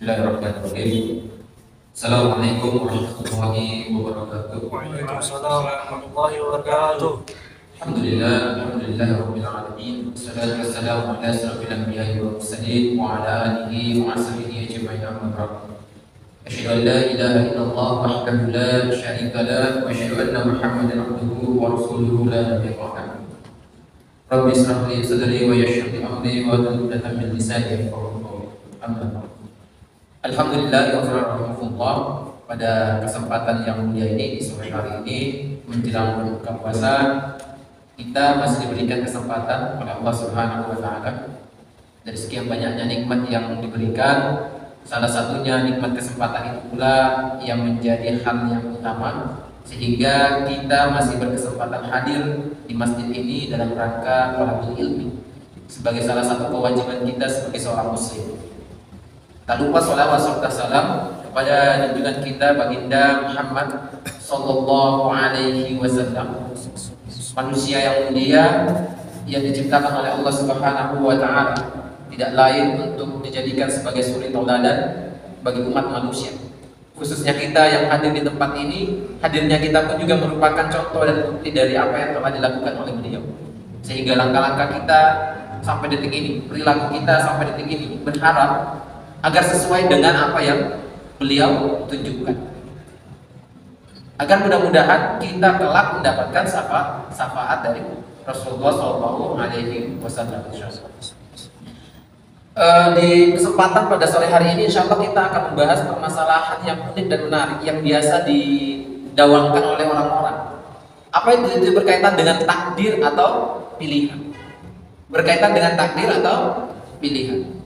Bismillahirrahmanirrahim. Assalamualaikum warahmatullahi wabarakatuh. Waalaikumsalam warahmatullahi wabarakatuh. Alhamdulillahirabbil alamin. Wassalatu wassalamu ala asyrafil anbiya'i wal mursalin wa ala alihi wa sahbihi ajma'in. Amma ba'd. Asyhadu an la ilaha illallah wahdahu la syarika lah wa asyhadu anna Muhammadan abduhu wa rasuluhu la nabiyya ba'dahu. Rabbi ishrah li sadri wa yassir li amri wa hlul 'uqdatam min lisani yafqahu qawli. Amma ba'd. Alhamdulillah, pada kesempatan yang mulia ini, di sore hari ini menjelang berbuka puasa, kita masih diberikan kesempatan oleh Allah Subhanahu wa Ta'ala. Dari sekian banyaknya nikmat yang diberikan, salah satunya nikmat kesempatan itu pula yang menjadi hal yang utama, sehingga kita masih berkesempatan hadir di masjid ini dalam rangka thalabul ilmi sebagai salah satu kewajiban kita sebagai seorang muslim. Tak lupa sholawat serta salam kepada junjungan kita baginda Muhammad sallallahu alaihi wasallam, manusia yang mulia yang diciptakan oleh Allah Subhanahu wa Ta'ala, tidak lain untuk dijadikan sebagai suri tauladan bagi umat manusia. Khususnya kita yang hadir di tempat ini, hadirnya kita pun juga merupakan contoh dan bukti dari apa yang telah dilakukan oleh beliau. Sehingga langkah-langkah kita sampai detik ini, perilaku kita sampai detik ini berharap agar sesuai dengan apa yang beliau tunjukkan, agar mudah-mudahan kita kelak mendapatkan syafaat dari Rasulullah Shallallahu Alaihi Wasallam. Di kesempatan pada sore hari ini, insya Allah kita akan membahas permasalahan yang unik dan menarik yang biasa didawangkan oleh orang-orang. Apa itu berkaitan dengan takdir atau pilihan? Berkaitan dengan takdir atau pilihan.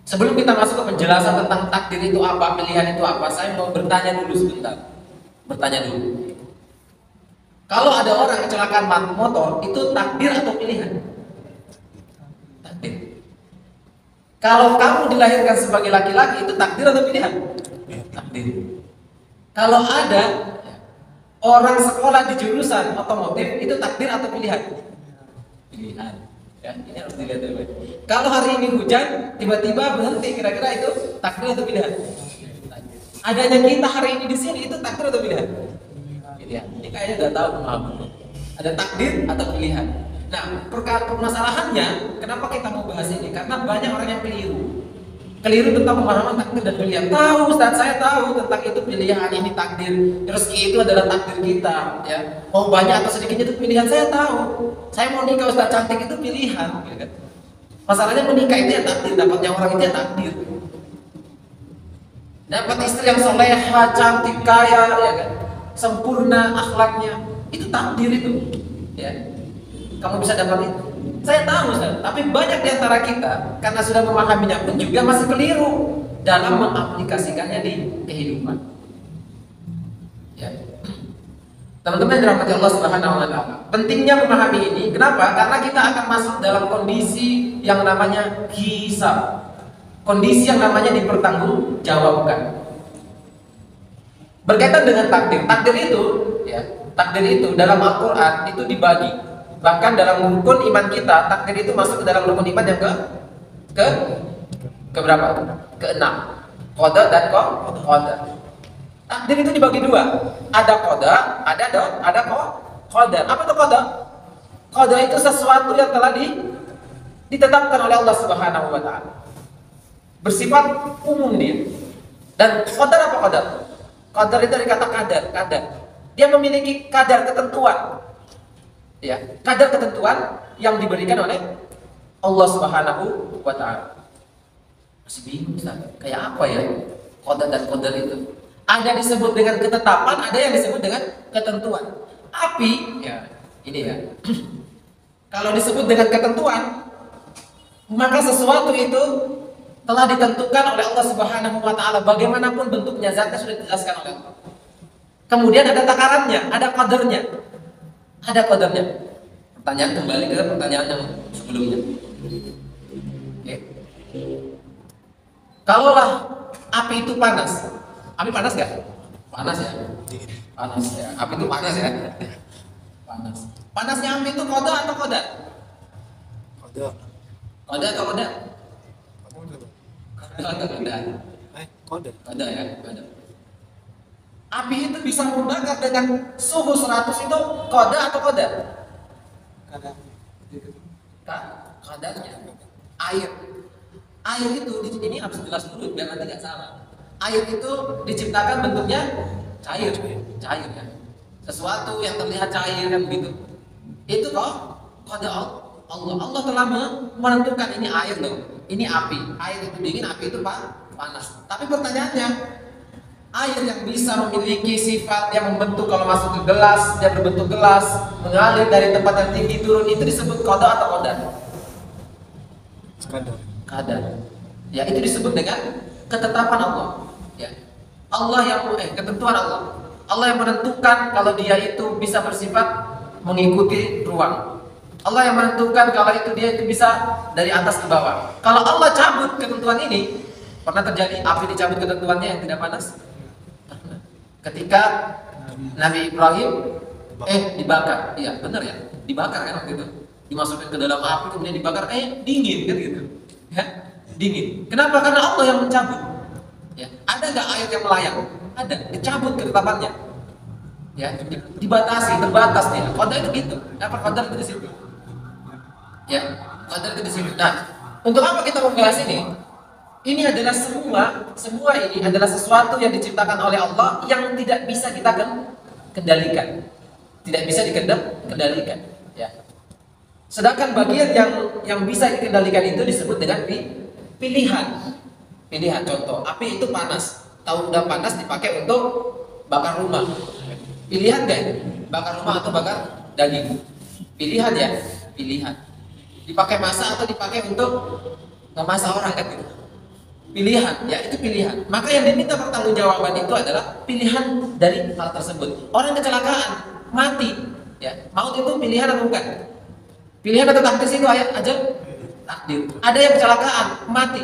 Sebelum kita masuk ke penjelasan tentang takdir itu apa, pilihan itu apa, saya mau bertanya dulu sebentar. Bertanya dulu. Kalau ada orang kecelakaan motor, itu takdir atau pilihan? Takdir. Kalau kamu dilahirkan sebagai laki-laki, itu takdir atau pilihan? Takdir. Kalau ada orang sekolah di jurusan otomotif, itu takdir atau pilihan? Pilihan. Ya, ini harus dilihat dulu. Kalau hari ini hujan, tiba-tiba berhenti, kira-kira itu takdir atau pilihan? Adanya kita hari ini di sini, itu takdir atau pilihan? Pilihan. Ini kayaknya nggak tahu pemahaman. Ada takdir atau pilihan. Nah, permasalahannya, kenapa kita mau bahas ini? Karena banyak orang yang keliru tentang pemahaman takdir dan pilihan. Tahu, Ustaz, saya tahu tentang itu pilihan, ini takdir. Rezeki itu adalah takdir kita, ya. Mau banyak atau sedikitnya itu pilihan, saya tahu. Saya mau nikah, Ustaz, cantik itu pilihan, ya kan? Masalahnya menikah itu ya takdir, dapatnya orang itu ya takdir. Dapat istri yang soleha, cantik, kaya, ya kan? Sempurna akhlaknya, itu takdir itu, ya. Kamu bisa dapat itu. Saya tahu, Ustaz, tapi banyak di antara kita karena sudah memahaminya pun juga masih keliru dalam mengaplikasikannya di kehidupan. Ya. Teman-teman yang dirahmati Allah Subhanahu wa Ta'ala, pentingnya memahami ini. Kenapa? Karena kita akan masuk dalam kondisi yang namanya hisab. Kondisi yang namanya dipertanggungjawabkan. Berkaitan dengan takdir. Takdir itu, ya, takdir itu dalam Al-Qur'an itu dibagi. Bahkan dalam rukun iman kita, takdir itu masuk ke dalam rukun iman yang ke berapa? Ke-6. Qada dan qadar. Takdir itu dibagi dua. Ada qada, ada qadar. Apa itu qada? Qada itu sesuatu yang telah ditetapkan oleh Allah Subhanahu wa Ta'ala. Bersifat umum dia. Dan qadar apa qadar? Qadar itu dari kata kadar. Dia memiliki kadar ketentuan. Ya, kadar ketentuan yang diberikan oleh Allah Subhanahu wa Ta'ala. Masih bingung, Ustaz, kayak apa ya qada dan qadar itu? Ada disebut dengan ketetapan, ada yang disebut dengan ketentuan. Api, ya, ini ya. Kalau disebut dengan ketentuan, maka sesuatu itu telah ditentukan oleh Allah Subhanahu wa Ta'ala. Bagaimanapun bentuknya, zatnya sudah dijelaskan oleh Allah. Kemudian ada takarannya, ada qadarnya. Ada qadarnya. Pertanyaan kembali ke pertanyaan yang sebelumnya. Oke. Kalaulah api itu panas. Api panas gak? Panas ya? Panas ya. Api itu panas ya? Panas. Panasnya api itu qada atau qadar? Qada. Qada atau qadar? Koda. Kode. Koda ya, koda. Api itu bisa membakar dengan suhu 100 itu koda atau koda? Kadarnya. Air. Air itu ini harus jelas dulu biar nanti nggak salah. Air itu diciptakan bentuknya cair ya. Sesuatu yang terlihat cair kan begitu. Itu kok kode Allah. Allah telah menentukan ini air loh. Ini api. Air itu dingin, api itu panas. Tapi pertanyaannya, air yang bisa memiliki sifat yang membentuk kalau masuk ke gelas, dia berbentuk gelas, mengalir dari tempat yang tinggi turun, itu disebut qada atau qadar? Qadar. Ya, itu disebut dengan ketetapan Allah. Ya. Allah yang ketentuan Allah. Allah yang menentukan kalau dia itu bisa bersifat mengikuti ruang. Allah yang menentukan kalau dia itu bisa dari atas ke bawah. Kalau Allah cabut ketentuan ini, pernah terjadi api dicabut ketentuannya yang tidak panas? Ketika Nabi Ibrahim dibakar, iya benar ya, dibakar kan waktu itu, dimasukkan ke dalam api kemudian dibakar, dingin kan gitu, ya dingin. Kenapa? Karena Allah yang mencabut. Ya, ada nggak air yang melayang? Ada, dicabut ketetapannya. Ya, dibatasi, terbatas dia. Qadar itu gitu, apa qadar itu di situ? Ya, qadar itu di situ. Nah, untuk apa kita membahas ini? Ini adalah semua ini adalah sesuatu yang diciptakan oleh Allah yang tidak bisa kita kendalikan. Tidak bisa dikendalikan, ya. Sedangkan bagian yang bisa dikendalikan itu disebut dengan pilihan. Pilihan, contoh, api itu panas. Tahu udah panas dipakai untuk bakar rumah. Pilihan enggak? Bakar rumah atau bakar daging? Pilihan ya, pilihan. Dipakai masak atau dipakai untuk memasak orang kan gitu. Pilihan, ya itu pilihan. Maka yang diminta pertanggungjawaban itu adalah pilihan dari hal tersebut. Orang kecelakaan, mati, ya. Maut itu pilihan atau bukan? Pilihan atau takdir itu ayat ajal? Takdir. Ada yang kecelakaan, mati.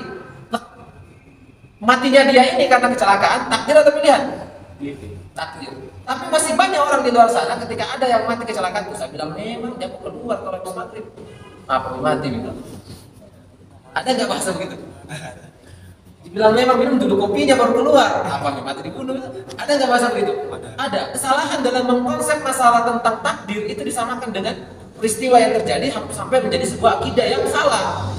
Matinya dia ini karena kecelakaan, takdir atau pilihan? Takdir. Tapi masih banyak orang di luar sana ketika ada yang mati kecelakaan, saya bilang memang dia mau keluar kalau mau mati. Apa mati gitu? Ada nggak bahasa begitu? Dibilang memang minum duduk kopinya baru keluar. Apa mati dibunuh? Ada nggak bahasa begitu? Ada. Kesalahan dalam mengkonsep masalah tentang takdir itu disamakan dengan peristiwa yang terjadi sampai menjadi sebuah akidah yang salah.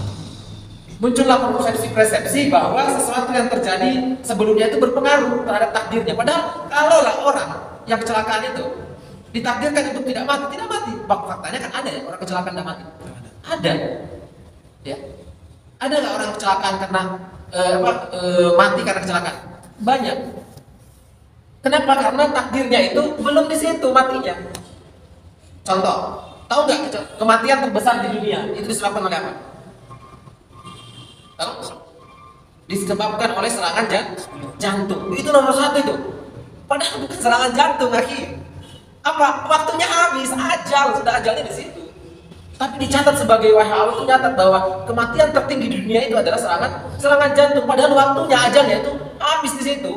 Muncullah persepsi-persepsi bahwa sesuatu yang terjadi sebelumnya itu berpengaruh terhadap takdirnya. Padahal kalaulah orang yang kecelakaan itu ditakdirkan untuk tidak mati, tidak mati. Faktanya kan ada ya orang kecelakaan tidak mati. Ada. Ya. Ada nggak orang kecelakaan karena mati karena kecelakaan? Banyak. Kenapa? Karena takdirnya itu belum di situ matinya. Contoh, tahu nggak kematian terbesar di dunia itu disebabkan oleh apa? Tahu? Disebabkan oleh serangan jantung. Itu nomor 1 itu. Padahal bukan serangan jantung, akhi. Apa? Waktunya habis, ajal, sudah ajalnya di situ. Tapi dicatat sebagai WHO itu nyatat bahwa kematian tertinggi di dunia itu adalah serangan jantung. Padahal waktunya ajalnya itu habis di situ.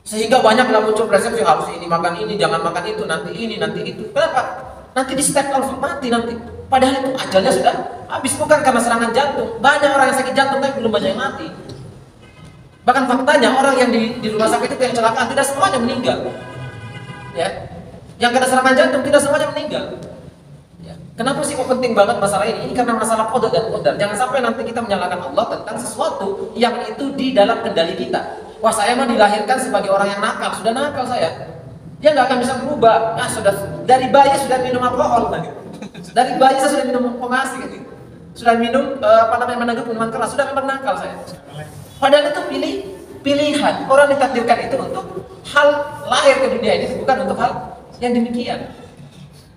Sehingga banyaklah muncul persepsi harus ini makan ini, jangan makan itu, nanti ini, nanti itu. Kenapa? Nanti di step langsung mati nanti. Padahal itu ajalnya sudah habis, bukan karena serangan jantung. Banyak orang yang sakit jantung tapi belum banyak yang mati. Bahkan faktanya orang yang di rumah sakit itu yang kecelakaan tidak semuanya meninggal. Ya. Yang kena serangan jantung tidak semuanya meninggal. Kenapa sih kok penting banget masalah ini? Ini karena masalah qada dan qadar. Jangan sampai nanti kita menyalahkan Allah tentang sesuatu yang itu di dalam kendali kita. Wah, saya mah dilahirkan sebagai orang yang nakal, sudah nakal saya. Dia nggak akan bisa berubah. Nah, sudah dari bayi sudah minum alkohol, dari bayi saya sudah minum pengasih, sudah minum meneguk minuman keras, sudah memang nakal saya. Padahal itu pilihan. Orang ditakdirkan itu untuk hal lahir ke dunia ini, bukan untuk hal yang demikian.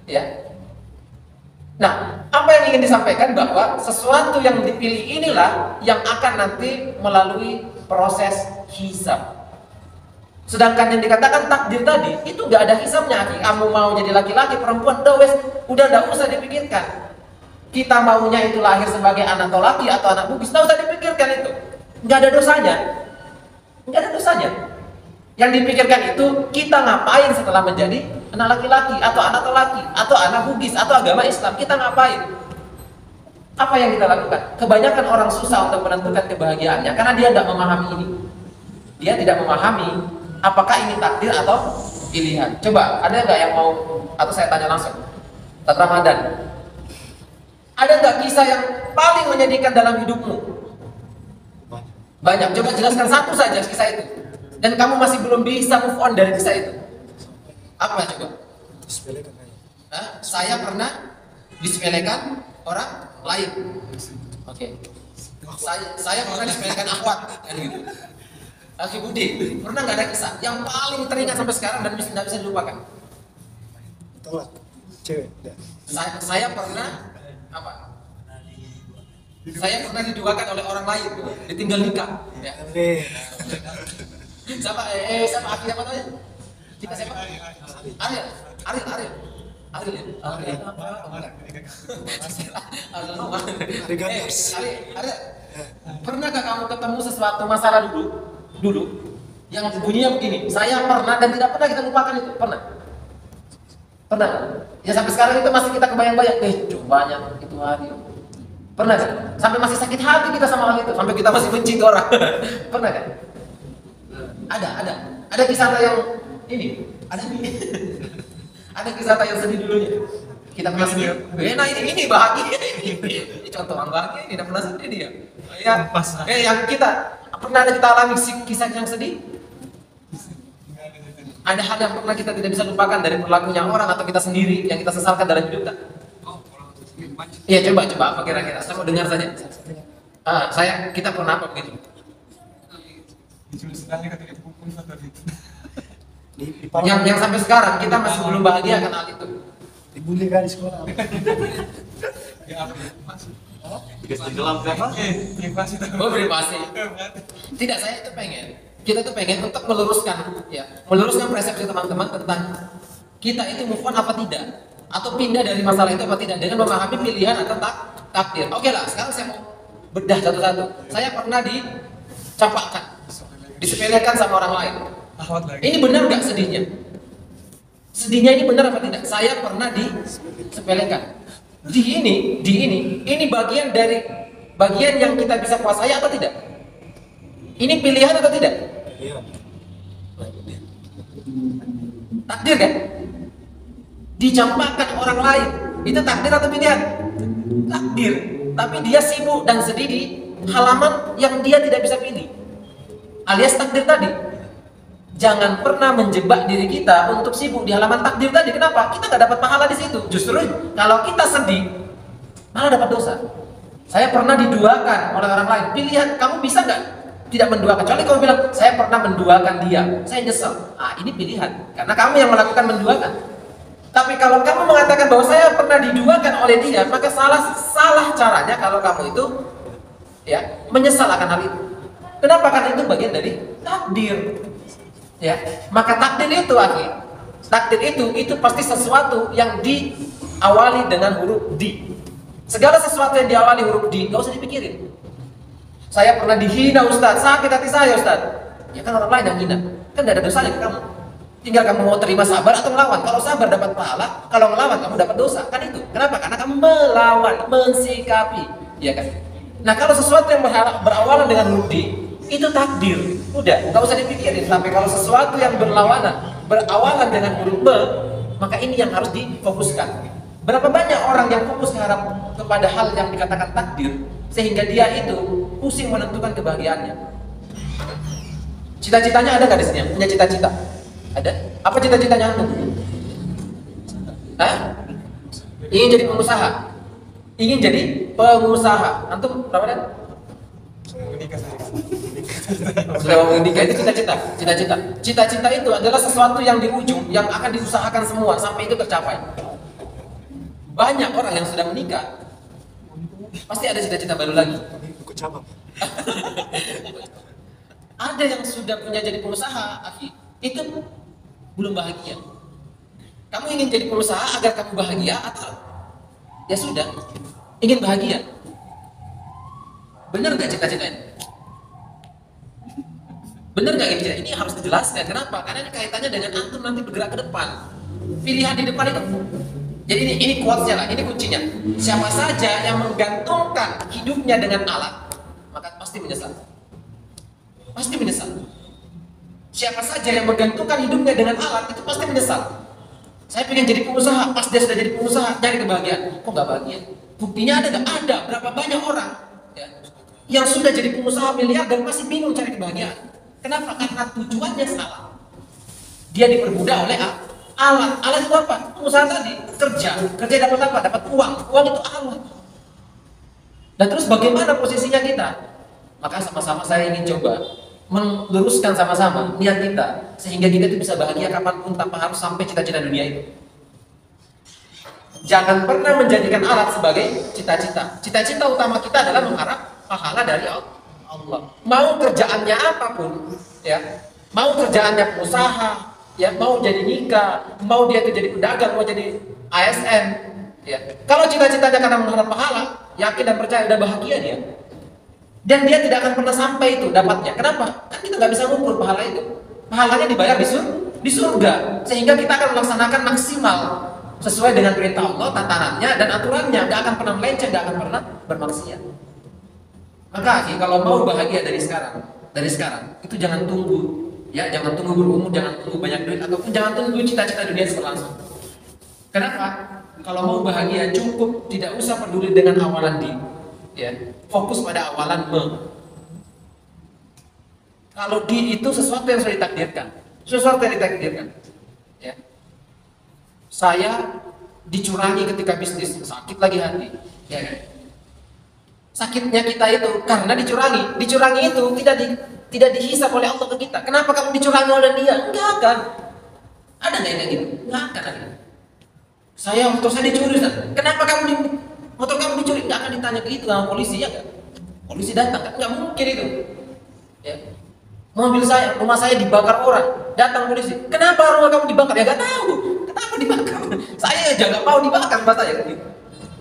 Ya. Nah, apa yang ingin disampaikan bahwa sesuatu yang dipilih inilah yang akan nanti melalui proses hisab. Sedangkan yang dikatakan takdir tadi itu nggak ada hisabnya. Kamu mau jadi laki-laki, perempuan, udah nggak usah dipikirkan. Kita maunya itu lahir sebagai anak laki atau anak bugis, nggak usah dipikirkan itu. Nggak ada dosanya, nggak ada dosanya. Yang dipikirkan itu kita ngapain setelah menjadi anak laki-laki atau anak laki atau anak bugis atau agama Islam, kita ngapain? Apa yang kita lakukan? Kebanyakan orang susah untuk menentukan kebahagiaannya karena dia tidak memahami ini. Dia tidak memahami apakah ini takdir atau pilihan. Coba, ada nggak yang mau, atau saya tanya langsung, Ustaz Ramadan, ada nggak kisah yang paling menyedihkan dalam hidupmu? Banyak. Coba jelaskan satu saja kisah itu. Dan kamu masih belum bisa move on dari kisah itu. Apa coba? Saya pernah disepelekan orang lain. Oke. Saya pernah disepelekan akhwat. Kan gitu. Akhi Budi, pernah nggak ada kisah yang paling teringat sampai sekarang dan tidak bisa dilupakan? Tolak. Cewek. Saya pernah apa? Saya pernah diduakan oleh orang lain, ditinggal nikah. Ya. Siapa? Siapa? Akhi apa namanya? Kita siapa? Ariel. Ariel. Pernahkah kamu ketemu sesuatu masalah dulu yang bunyinya begini? Saya pernah dan tidak pernah kita lupakan itu. Pernah? Ya sampai sekarang itu masih kita kebayang-bayang. Cobanya itu hari. Pernah kan? Sampai masih sakit hati kita sama hal itu. Sampai kita masih benci ke orang. Pernah kan? Ada kisah yang ini. Ada kisah yang sedih dulunya. Kita pernah sedih. Nah ini bahagia ini contoh orang bahagia ini, tidak pernah sedih dia. Yang kita pernah kita alami kisah yang sedih. Ada hal yang pernah kita tidak bisa lupakan dari perilakunya orang atau kita sendiri yang kita sesalkan dalam hidup kita. Iya coba apa kira-kira? Saya mau dengar saja. Kita pernah apa begitu? Yang sampai sekarang kita masih belum bahagia karena hal itu. Dibully kan di sekolah. Privasi. Tidak, saya itu kita tuh pengen untuk meluruskan persepsi teman-teman tentang kita itu move on apa tidak, atau pindah dari masalah itu apa tidak dengan memahami pilihan atau takdir. Oke lah, sekarang saya mau bedah satu-satu. Saya pernah dicampakkan, disepelekan sama orang lain. Ini benar nggak sedihnya? Sedihnya ini benar apa tidak? Saya pernah disepelekan. Di ini bagian yang kita bisa kuasai atau tidak? Ini pilihan atau tidak? Takdir kan? Dicampakkan orang lain, itu takdir atau pilihan? Takdir. Tapi dia sibuk dan sedih di halaman yang dia tidak bisa pilih, alias takdir tadi. Jangan pernah menjebak diri kita untuk sibuk di halaman takdir tadi. Kenapa? Kita nggak dapat pahala di situ. Justru kalau kita sedih, malah dapat dosa. Saya pernah diduakan oleh orang lain. Pilihan, kamu bisa nggak tidak menduakan? Kecuali kamu bilang, saya pernah menduakan dia, saya nyesel. Ini pilihan, karena kamu yang melakukan menduakan. Tapi kalau kamu mengatakan bahwa saya pernah diduakan oleh dia, maka salah caranya kalau kamu itu menyesal akan hal itu. Kenapa? Karena itu bagian dari takdir. Maka takdir itu, takdir itu pasti sesuatu yang diawali dengan huruf D. Segala sesuatu yang diawali huruf D, nggak usah dipikirin. Saya pernah dihina Ustaz, sakit hati saya Ustaz. Ya kan orang lain yang hina, kan tidak ada dosanya ke kamu. Tinggal kamu mau terima sabar atau melawan. Kalau sabar dapat pahala, kalau melawan kamu dapat dosa. Kan itu. Kenapa? Karena kamu melawan, mensikapi, ya kan? Nah kalau sesuatu yang berawalan dengan huruf D, itu takdir. Udah, nggak usah dipikirin. Tapi kalau sesuatu yang berawalan dengan huruf B, maka ini yang harus difokuskan. Berapa banyak orang yang fokus kepada hal yang dikatakan takdir, sehingga dia itu pusing menentukan kebahagiaannya. Cita-citanya ada nggak di sini? Punya cita-cita? Ada? Apa cita-citanya antum? Ingin jadi pengusaha? Ingin jadi pengusaha? Antum berapa dan? Sudah mau menikah, itu cita-cita. Cita-cita itu adalah sesuatu yang di ujung, yang akan diusahakan semua sampai itu tercapai. Banyak orang yang sudah menikah, pasti ada cita-cita baru lagi. Ada yang sudah punya jadi pengusaha, itu belum bahagia. Kamu ingin jadi pengusaha agar kamu bahagia atau ya sudah ingin bahagia? Benar nggak cita-citanya? Benar nggak ini? Ini harus dijelaskan. Kenapa? Karena ini kaitannya dengan antum nanti bergerak ke depan. Pilihan di depan itu Jadi ini quotes-nya lah, ini kuncinya. Siapa saja yang menggantungkan hidupnya dengan alat, maka pasti menyesal. Pasti menyesal. Siapa saja yang menggantungkan hidupnya dengan alat, itu pasti menyesal. Saya pengen jadi pengusaha, pas dia sudah jadi pengusaha, cari kebahagiaan. Kok nggak bahagia? Buktinya ada nggak? Ada. Berapa banyak orang ya, yang sudah jadi pengusaha miliar dan masih bingung cari kebahagiaan. Kenapa? Karena tujuannya salah. Dia diperbudak oleh alat. Alat itu apa? Pengusaha tadi kerja dapat apa? Dapat uang. Uang itu alat. Dan terus bagaimana posisinya kita? Maka sama-sama saya ingin coba meluruskan sama-sama niat kita sehingga kita itu bisa bahagia kapanpun tanpa harus sampai cita-cita dunia itu. Jangan pernah menjadikan alat sebagai cita-cita. Cita-cita utama kita adalah mengharap pahala dari Allah. Mau kerjaannya apapun, ya, mau kerjaannya pengusaha, ya, mau jadi nikah, mau dia itu jadi pedagang, mau jadi ASN, ya. Kalau cita-citanya karena mengharap pahala, yakin dan percaya udah bahagia dia. Dan dia tidak akan pernah sampai itu dapatnya. Kenapa? Kan kita nggak bisa mengukur pahala itu. Pahalanya dibayar di surga. Sehingga kita akan melaksanakan maksimal sesuai dengan perintah Allah, tatanannya dan aturannya. Nggak akan pernah melenceng, nggak akan pernah bermaksiat. Maka kalau mau bahagia dari sekarang itu jangan tunggu, ya, jangan tunggu berumur, jangan tunggu banyak duit, ataupun jangan tunggu cita-cita dunia berlangsung. Kenapa? Kalau mau bahagia cukup tidak usah peduli dengan awalan di. Ya, fokus pada awalan Kalau di itu sesuatu yang sudah ditakdirkan, ya. Saya dicurangi ketika bisnis, sakit lagi hati, ya. Sakitnya kita itu karena dicurangi itu tidak dihisap oleh Allah ke kita. Kenapa kamu dicurangi oleh dia? Enggak akan. Ada nggak yang gitu? Enggak akan ada. Motor saya dicuri, kenapa motor kamu dicuri? Nggak akan ditanya ke itu sama polisi, ya kan? Polisi datang, kan nggak mungkin itu. Ya. Rumah saya dibakar orang, datang polisi. Kenapa rumah kamu dibakar? Ya nggak tahu. Kenapa dibakar? Saya aja nggak mau dibakar rumah saya. Gitu.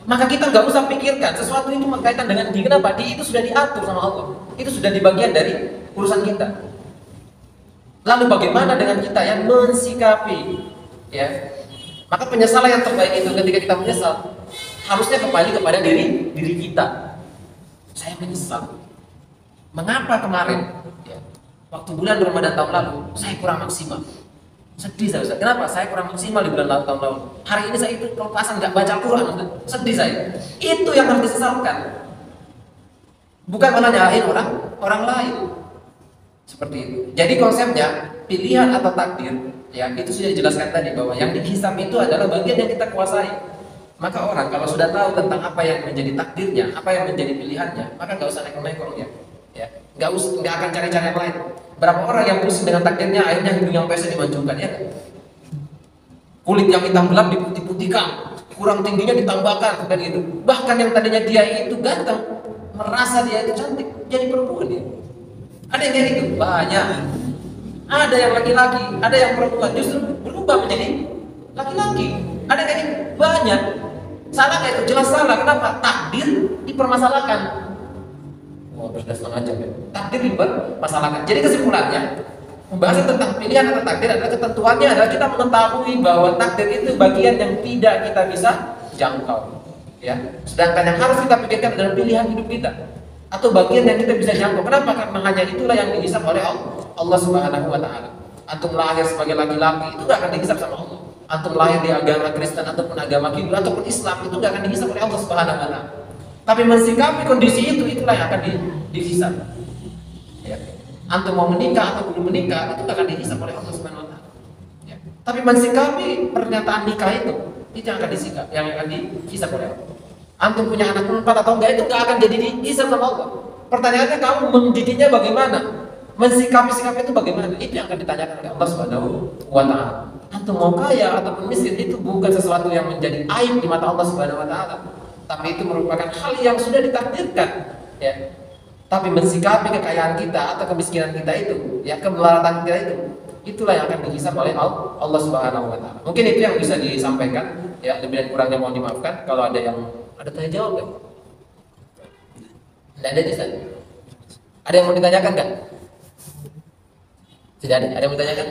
Maka kita nggak usah pikirkan sesuatu itu berkaitan dengan di. Kenapa? Di itu sudah diatur sama Allah. Itu sudah di bagian dari urusan kita. Lalu bagaimana dengan kita yang mensikapi? Ya. Maka penyesalan yang terbaik itu ketika kita menyesal harusnya kembali kepada diri kita. Saya menyesal. Mengapa kemarin, ya, waktu bulan Ramadan tahun lalu saya kurang maksimal? Sedih saya. Kenapa? Saya kurang maksimal di bulan tahun lalu. Hari ini saya itu kelepasan nggak baca Quran. Sedih saya. Itu yang harus disesalkan. Bukan malah nyalahin orang lain. Seperti itu. Jadi konsepnya pilihan atau takdir, ya, itu sudah dijelaskan tadi bahwa yang dihisab itu adalah bagian yang kita kuasai. Maka orang kalau sudah tahu tentang apa yang menjadi takdirnya, apa yang menjadi pilihannya, maka nggak usah neko-neko, ya, nggak akan cari-cari yang lain. Berapa orang yang pusing dengan takdirnya, akhirnya hidung yang pesek dimajukan, ya, kulit yang hitam gelap diputih-putihkan, kurang tingginya ditambahkan, dan gitu. Bahkan yang tadinya dia itu ganteng, merasa dia itu cantik, jadi perempuan dia. Ada yang kayak gitu, banyak. Ada yang laki-laki, ada yang perempuan justru berubah menjadi laki-laki. Ada yang kayak gitu, banyak. Salah kayak itu, jelas salah. Kenapa? Takdir dipermasalahkan. Sudah setengah jam, ya. Takdir dipermasalahkan. Jadi kesimpulannya, pembahasan tentang pilihan atau takdir adalah ketentuannya adalah kita mengetahui bahwa takdir itu bagian yang tidak kita bisa jangkau, ya. Sedangkan yang harus kita pikirkan adalah pilihan hidup kita atau bagian yang kita bisa jangkau. Kenapa? Karena hanya itulah yang dihisab oleh Allah Subhanahu wa taala. Antum lahir sebagai laki-laki itu gak akan dihisab sama Allah. Antum lahir di agama Kristen ataupun agama Hindu ataupun Islam itu gak akan dihisab oleh Allah Subhanahu wa taala. Tapi mensikapi kondisi itu itulah yang akan dihisab. Ya. Antum mau menikah atau belum menikah itu gak akan dihisab oleh Allah Subhanahu wa taala. Ya. Tapi mensikapi pernyataan nikah itu yang akan dihisab oleh Allah. Antum punya anak 4 atau enggak itu gak akan jadi dihisab sama Allah. Pertanyaannya kamu mendidiknya bagaimana? Mensikapi itu bagaimana? Itu yang akan ditanyakan oleh Allah Subhanahu wa taala. Antum mau kaya ataupun miskin itu bukan sesuatu yang menjadi aib di mata Allah Subhanahu wa taala, tapi itu merupakan hal yang sudah ditakdirkan, ya. Tapi mensikapi kekayaan kita atau kemiskinan kita itu, ya, kemelaratan kita itu, itulah yang akan dihisab oleh Allah Subhanahu wa taala. Mungkin itu yang bisa disampaikan, ya, lebih dan kurangnya mohon dimaafkan. Kalau ada tanya jawab, ya? Tidak ada di sana. Ada yang mau ditanyakan kan? Tidak ada. Ada yang mau ditanyakan?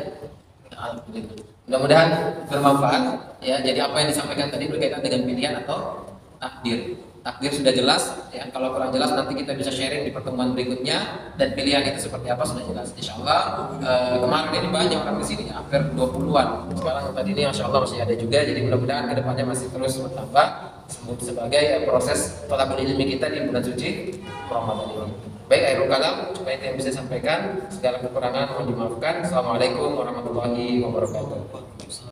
Alhamdulillah. Mudah-mudahan bermanfaat ya. Jadi apa yang disampaikan tadi berkaitan dengan pilihan atau takdir. Takdir sudah jelas ya. Kalau kurang jelas nanti kita bisa sharing di pertemuan berikutnya, dan pilihan itu seperti apa sudah jelas. Insyaallah kemarin ini banyak orang di sini, hampir 20-an. Sekarang tadi ini Masya Allah masih ada juga. Jadi mudah-mudahan kedepannya masih terus bertambah sebagai proses thalabul ilmi kita di bulan suci Ramadan ini. Baik, akhirul kalam, cuma itu yang bisa sampaikan. Segala kekurangan mohon dimaafkan. Assalamualaikum warahmatullahi wabarakatuh.